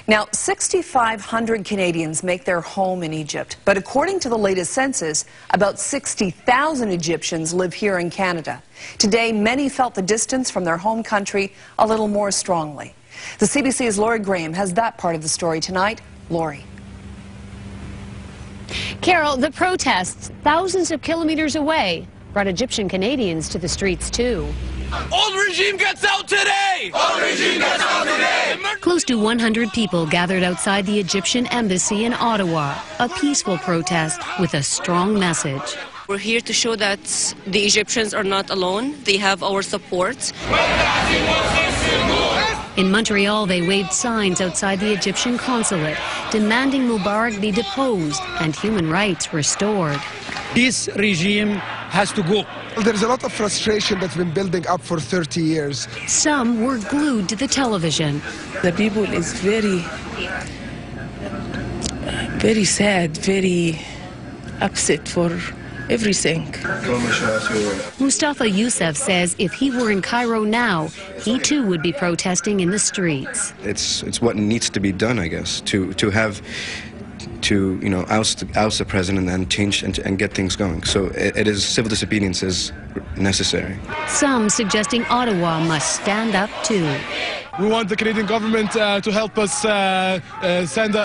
Now, 6,500 Canadians make their home in Egypt, but according to the latest census, about 60,000 Egyptians live here in Canada. Today, many felt the distance from their home country a little more strongly. The CBC's Laurie Graham has that part of the story tonight. Laurie. Carol, the protests, thousands of kilometers away, brought Egyptian Canadians to the streets too. Old regime gets out today! Old regime gets out today! Close to 100 people gathered outside the Egyptian embassy in Ottawa, a peaceful protest with a strong message. We're here to show that the Egyptians are not alone. They have our support. In Montreal, they waved signs outside the Egyptian consulate, demanding Mubarak be deposed and human rights restored. This regime has to go. There's a lot of frustration that's been building up for 30 years. Some were glued to the television. The people is very sad, very upset for everything. Mustafa Youssef says if he were in Cairo now, he too would be protesting in the streets. It's what needs to be done, I guess, to oust the president and change and get things going. So it is, civil disobedience is necessary. Some suggesting Ottawa must stand up too. We want the Canadian government to help us send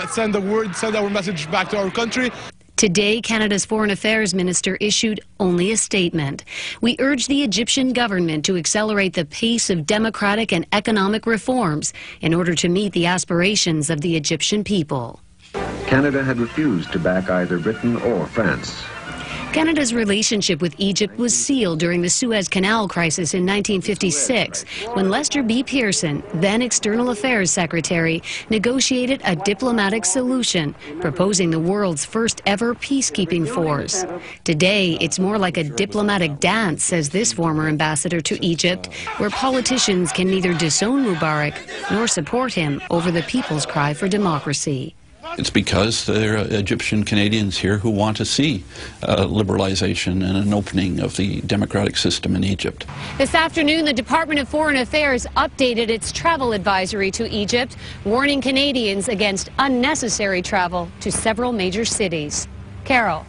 our message back to our country. Today, Canada's Foreign Affairs Minister issued only a statement. We urge the Egyptian government to accelerate the pace of democratic and economic reforms in order to meet the aspirations of the Egyptian people. Canada had refused to back either Britain or France. Canada's relationship with Egypt was sealed during the Suez Canal crisis in 1956, when Lester B. Pearson, then External Affairs Secretary, negotiated a diplomatic solution, proposing the world's first ever peacekeeping force. Today, it's more like a diplomatic dance, says this former ambassador to Egypt, where politicians can neither disown Mubarak nor support him over the people's cry for democracy. It's because there are Egyptian Canadians here who want to see liberalization and an opening of the democratic system in Egypt. This afternoon, the Department of Foreign Affairs updated its travel advisory to Egypt, warning Canadians against unnecessary travel to several major cities. Carol.